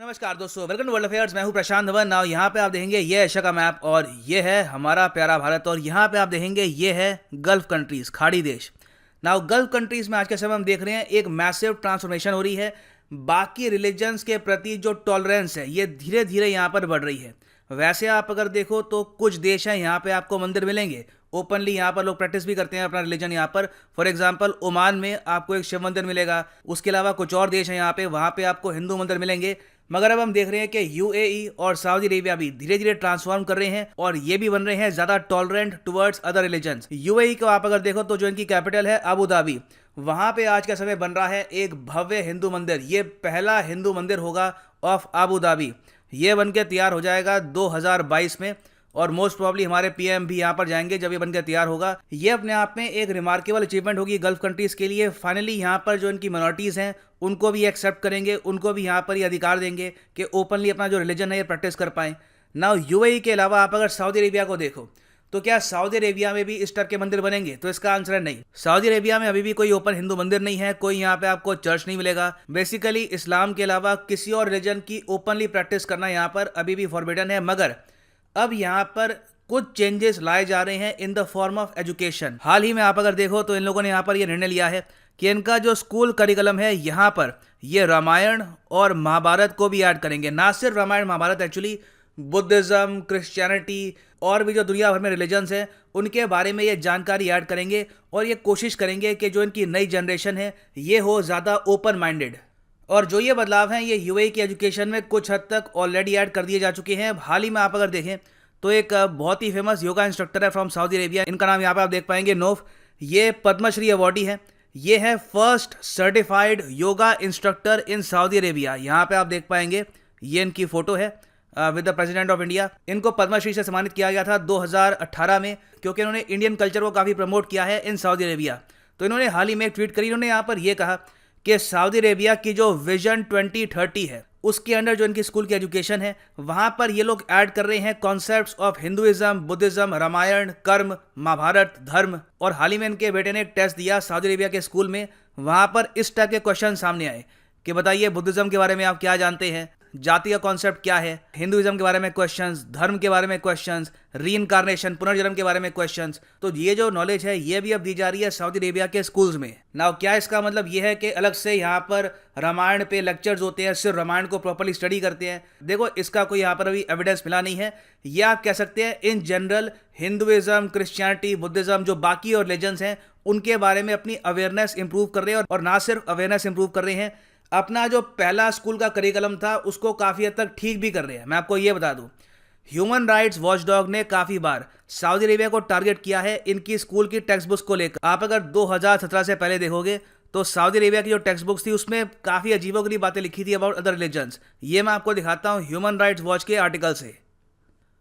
नमस्कार दोस्तों, welcome to world affairs. मैं हूं प्रशांत धवन। नाउ यहाँ पे आप देखेंगे ये एशिया का मैप और ये है हमारा प्यारा भारत और यहाँ पे आप देखेंगे ये है गल्फ कंट्रीज, खाड़ी देश। नाउ गल्फ कंट्रीज में आज के समय हम देख रहे हैं एक मैसिव ट्रांसफॉर्मेशन हो रही है। बाकी रिलीजन्स के प्रति जो टॉलरेंस है ये धीरे धीरे यहाँ पर बढ़ रही है। वैसे आप अगर देखो तो कुछ देश हैं यहाँ पे आपको मंदिर मिलेंगे, ओपनली यहाँ पर लोग प्रैक्टिस भी करते हैं अपना रिलीजन। यहाँ पर फॉर एग्जांपल ओमान में आपको एक शिव मंदिर मिलेगा। उसके अलावा कुछ और देश हैं यहाँ पे, वहाँ पे आपको हिंदू मंदिर मिलेंगे। मगर अब हम देख रहे हैं कि यूएई और सऊदी अरेबिया भी धीरे धीरे ट्रांसफॉर्म कर रहे हैं और ये भी बन रहे हैं ज्यादा tolerant towards other religions. UAE को आप अगर देखो तो जो इनकी कैपिटल है अबू धाबी, वहां पे आज का समय बन रहा है एक भव्य हिंदू मंदिर। ये पहला हिंदू मंदिर होगा ऑफ अबू धाबी। ये बन के तैयार हो जाएगा 2022 में और मोस्ट प्रॉब्ली हमारे पीएम भी यहाँ पर जाएंगे जब ये बनकर तैयार होगा। ये अपने आप में एक रिमार्केबल अचीवमेंट होगी गल्फ कंट्रीज के लिए। फाइनली यहाँ पर जो इनकी माइनॉरिटीज़ हैं उनको भी एक्सेप्ट करेंगे, उनको भी यहाँ पर ये अधिकार देंगे कि ओपनली अपना जो रिलीजन है ये प्रैक्टिस कर पाएँ। नाउ यूएई के अलावा आप अगर सऊदी अरेबिया को देखो तो क्या सऊदी अरेबिया में भी इस टाइप के मंदिर बनेंगे? तो इसका आंसर है नहीं। सऊदी अरेबिया में अभी भी कोई ओपन हिंदू मंदिर नहीं है, कोई यहाँ पे आपको चर्च नहीं मिलेगा। बेसिकली इस्लाम के अलावा किसी और रिलीजन की ओपनली प्रैक्टिस करना यहाँ पर अभी भी फॉरबिडन है। मगर अब यहाँ पर कुछ चेंजेस लाए जा रहे हैं in the form of education. हाल ही में आप अगर देखो तो इन लोगों ने यहाँ पर ये निर्णय लिया है कि इनका जो स्कूल करिकुलम है यहाँ पर ये रामायण और महाभारत को भी ऐड करेंगे। ना सिर्फ Ramayana Mahabharata, actually Buddhism, Christianity और भी जो दुनिया भर में रिलीजन्स हैं उनके बारे में ये जानकारी ऐड करेंगे और ये कोशिश करेंगे कि जो इनकी नई जनरेशन है ये हो ज़्यादा ओपन माइंडेड। और जो ये बदलाव हैं ये यूएई की एजुकेशन में कुछ हद तक ऑलरेडी ऐड कर दिए जा चुके हैं। हाल ही में आप अगर देखें तो एक बहुत ही फेमस योगा इंस्ट्रक्टर है फ्रॉम सऊदी अरेबिया, इनका नाम यहाँ पे आप देख पाएंगे नोफ। ये पद्मश्री अवॉर्डी है। ये है first certified yoga instructor in Saudi Arabia. यहाँ पे आप देख पाएंगे ये इनकी फोटो है with the president of India. इनको पद्मश्री से सम्मानित किया गया था 2018 में क्योंकि इन्होंने इंडियन कल्चर को काफ़ी प्रमोट किया है इन सऊदी अरेबिया। तो इन्होंने हाल ही में एक ट्वीट करी, इन्होंने यहाँ पर यह कहा कि सऊदी अरेबिया की जो विजन 2030 है उसके अंडर जो इनकी स्कूल की एजुकेशन है वहां पर ये लोग ऐड कर रहे हैं concepts of Hinduism, Buddhism, Ramayana, karma, Mahabharata, धर्म। और हाल ही में इनके बेटे ने एक टेस्ट दिया सऊदी अरेबिया के स्कूल में, वहां पर इस टाइप के क्वेश्चन सामने आए कि बताइए बुद्धिज्म के बारे में आप क्या जानते हैं, जाति का कॉन्सेप्ट क्या है, हिंदुइज्म के बारे में क्वेश्चंस, धर्म के बारे में क्वेश्चंस, रीइंकारनेशन, पुनर्जन्म के बारे में क्वेश्चंस। तो ये जो नॉलेज है ये भी अब दी जा रही है सऊदी अरेबिया के स्कूल्स में। नाउ क्या इसका मतलब ये है कि अलग से यहाँ पर रामायण पे लेक्चर्स होते हैं, सिर्फ रामायण को प्रॉपर्ली स्टडी करते हैं? देखो इसका कोई यहाँ पर अभी एविडेंस मिला नहीं है। ये आप कह सकते हैं in general Hinduism, Christianity, Buddhism जो बाकी और रिलीजन्स हैं उनके बारे में अपनी अवेयरनेस इंप्रूव कर रहे हैं। और ना सिर्फ अवेयरनेस इंप्रूव कर रहे हैं, अपना जो पहला स्कूल का करिकुलम था उसको काफ़ी हद तक ठीक भी कर रहे हैं। मैं आपको ये बता दूं, ह्यूमन राइट्स वॉचडॉग ने काफ़ी बार सऊदी अरेबिया को टारगेट किया है इनकी स्कूल की टेक्स्ट बुक्स को लेकर। आप अगर 2017 से पहले देखोगे तो सऊदी अरेबिया की जो टेक्स्ट बुक्स थी उसमें काफ़ी अजीबोगरीब बातें लिखी थी अबाउट अदर रिलीजन्स। ये मैं आपको दिखाता हूँ ह्यूमन राइट्स वॉच के आर्टिकल से।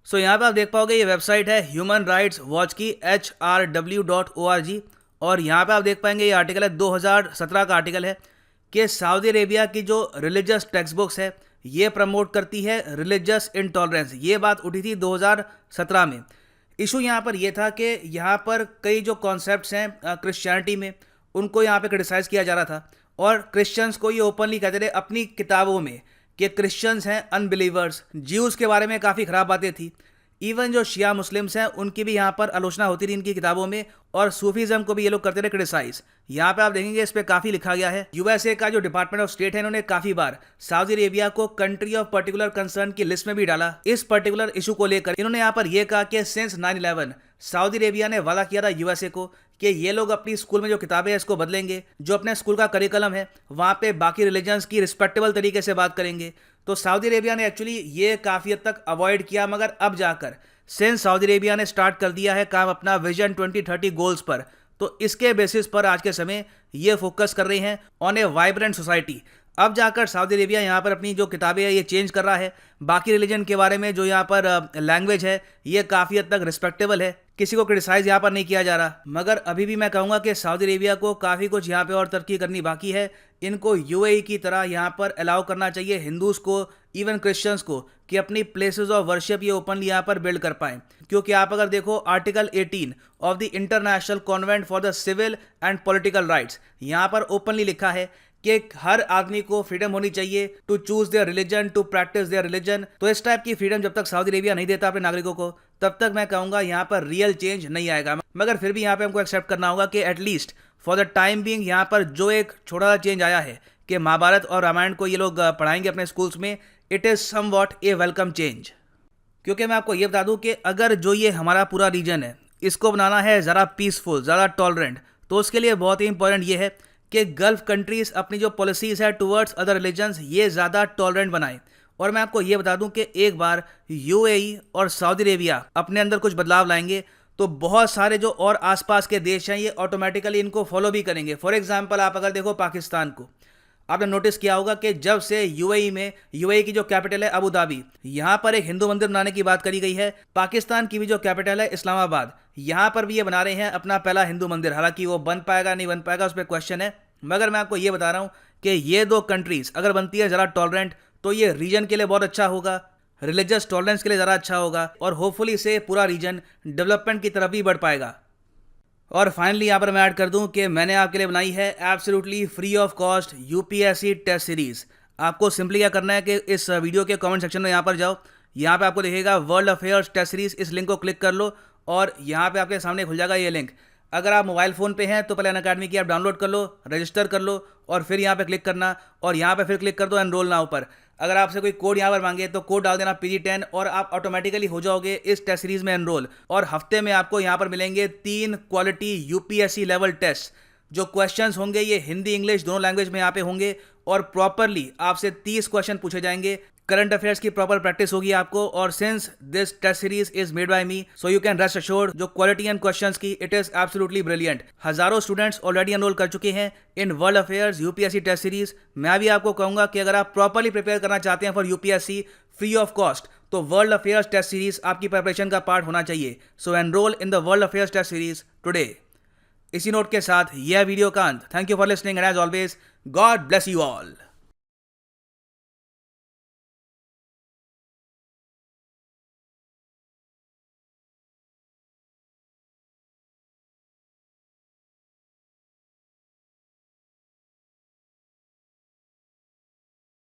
सो यहाँ पर आप देख पाओगे ये वेबसाइट है ह्यूमन राइट्स वॉच की hrw.org और यहाँ पर आप देख पाएंगे ये आर्टिकल है 2017 का आर्टिकल है कि सऊदी अरेबिया की जो रिलीजियस टेक्स्ट बुक्स है ये प्रमोट करती है रिलीजियस इंटॉलरेंस। ये बात उठी थी 2017 में। इशू यहाँ पर ये था कि यहाँ पर कई जो कॉन्सेप्ट्स हैं क्रिश्चियनिटी में उनको यहाँ पे क्रिटिसाइज़ किया जा रहा था और क्रिश्चियंस को ये ओपनली कहते थे अपनी किताबों में कि क्रिश्चियंस हैं अनबिलीवर्स। ज्यूज़ के बारे में काफ़ी ख़राब बातें थी। इवन जो शिया मुस्लिम्स हैं उनकी भी यहाँ पर आलोचना होती थी इनकी किताबों में और सूफीज़म को भी ये लोग करते थे क्रिटिसाइज। यहाँ पे आप देखेंगे इस पे काफ़ी लिखा गया है। यूएसए का जो डिपार्टमेंट ऑफ स्टेट है इन्होंने काफ़ी बार सऊदी अरेबिया को कंट्री ऑफ पर्टिकुलर कंसर्न की लिस्ट में भी डाला इस पर्टिकुलर इशू को लेकर। इन्होंने यहाँ पर यह कहा कि सिंस 9/11 सऊदी अरेबिया ने वादा किया था यूएसए को कि ये लोग अपनी स्कूल में जो किताबें हैं इसको बदलेंगे, जो अपने स्कूल का करिकुलम है वहाँ पे बाकी रिलीजन्स की रिस्पेक्टेबल तरीके से बात करेंगे। तो सऊदी अरेबिया ने एक्चुअली ये काफ़ी हद तक अवॉइड किया। मगर अब जाकर सिंस सऊदी अरेबिया ने स्टार्ट कर दिया है काम अपना विजन 2030 गोल्स पर, तो इसके बेसिस पर आज के समय ये फोकस कर रहे हैं ऑन ए वाइब्रेंट सोसाइटी। अब जाकर सऊदी अरेबिया यहाँ पर अपनी जो किताबें हैं ये चेंज कर रहा है। बाकी रिलीजन के बारे में जो यहाँ पर लैंग्वेज है ये काफ़ी हद तक रिस्पेक्टेबल है, किसी को क्रिटिसाइज यहाँ पर नहीं किया जा रहा। मगर अभी भी मैं कहूँगा कि सऊदी अरेबिया को काफ़ी कुछ यहाँ पे और तरक्की करनी बाकी है। इनको यूएई की तरह यहाँ पर अलाउ करना चाहिए हिंदूज़ को, इवन क्रिश्चियंस को, कि अपनी प्लेसेस ऑफ वर्शिप ये ओपनली यहाँ पर बिल्ड कर पाएँ। क्योंकि आप अगर देखो article 18 of the international convent for the civil and political rights, यहाँ पर ओपनली लिखा है कि हर आदमी को फ्रीडम होनी चाहिए to choose their religion, to practice their religion. तो इस टाइप की फ्रीडम जब तक सऊदी अरेबिया नहीं देता अपने नागरिकों को, तब तक मैं कहूँगा यहाँ पर रियल चेंज नहीं आएगा। मगर फिर भी यहाँ पे हमको एक्सेप्ट करना होगा कि at least for the time being यहाँ पर जो एक छोटा सा चेंज आया है कि महाभारत और रामायण को ये लोग पढ़ाएंगे अपने स्कूल्स में, it is somewhat A welcome change. क्योंकि मैं आपको ये बता दूं कि अगर जो ये हमारा पूरा रीजन है इसको बनाना है ज़रा पीसफुल, ज़्यादा टॉलरेंट, तो उसके लिए बहुत ही इंपॉर्टेंट ये है कि गल्फ कंट्रीज़ अपनी जो पॉलिसीज़ है टुवर्ड्स अदर रिलीजन्स ये ज़्यादा टॉलरेंट बनाएं। और मैं आपको ये बता दूं कि एक बार यूएई और सऊदी अरेबिया अपने अंदर कुछ बदलाव लाएंगे तो बहुत सारे जो और आसपास के देश हैं ये ऑटोमेटिकली इनको फॉलो भी करेंगे। फॉर एग्जांपल आप अगर देखो पाकिस्तान को, आपने नोटिस किया होगा कि जब से यूएई की जो कैपिटल है अबू धाबी, यहाँ पर एक हिंदू मंदिर बनाने की बात करी गई है। पाकिस्तान की भी जो कैपिटल है इस्लामाबाद, यहाँ पर भी ये बना रहे हैं अपना पहला हिंदू मंदिर। हालांकि वो बन पाएगा नहीं बन पाएगा उस पर क्वेश्चन है, मगर मैं आपको ये बता रहा हूँ कि ये दो कंट्रीज अगर बनती है ज़रा टॉलरेंट तो ये रीजन के लिए बहुत अच्छा होगा, रिलीजियस टॉलरेंस के लिए ज़रा अच्छा होगा और होपफुली से पूरा रीजन डेवलपमेंट की तरफ भी बढ़ पाएगा। और फाइनली यहाँ पर मैं ऐड कर दूं कि मैंने आपके लिए बनाई है absolutely free of cost UPSC test series. आपको सिंपली क्या करना है कि इस वीडियो के कमेंट सेक्शन में यहाँ पर जाओ, यहाँ पे आपको दिखेगा वर्ल्ड अफेयर्स टेस्ट सीरीज़, इस लिंक को क्लिक कर लो और यहाँ पे आपके सामने खुल जाएगा ये लिंक। अगर आप मोबाइल फ़ोन पे हैं तो पहले अनअकैडमी की ऐप डाउनलोड कर लो, रजिस्टर कर लो और फिर यहाँ पे क्लिक करना और यहाँ पे फिर क्लिक कर दो एनरोल नाउ पर। अगर आपसे कोई कोड यहाँ पर मांगे तो कोड डाल देना PG10 और आप ऑटोमेटिकली हो जाओगे इस टेस्ट सीरीज़ में एनरोल। और हफ्ते में आपको यहाँ पर मिलेंगे 3 क्वालिटी यूपीएससी लेवल टेस्ट। जो क्वेश्चंस होंगे ये हिंदी इंग्लिश दोनों लैंग्वेज में यहाँ पे होंगे और प्रॉपरली आपसे 30 क्वेश्चन पूछे जाएंगे। करंट अफेयर्स की प्रॉपर प्रैक्टिस होगी आपको। और since this test series is made by me so you can rest assured जो क्वालिटी एंड क्वेश्चंस की इट इज एब्सोल्युटली ब्रिलियंट। हजारों स्टूडेंट्स ऑलरेडी एनरोल कर चुके हैं in world affairs UPSC test series. मैं भी आपको कहूंगा कि अगर आप प्रॉपरली प्रिपेयर करना चाहते हैं for UPSC free of cost तो वर्ल्ड अफेयर्स टेस्ट सीरीज आपकी प्रिपरेशन का पार्ट होना चाहिए। So enrol in the world affairs test series today. इसी नोट के साथ यह वीडियो का अंत। Thank you for listening and as always God bless you all.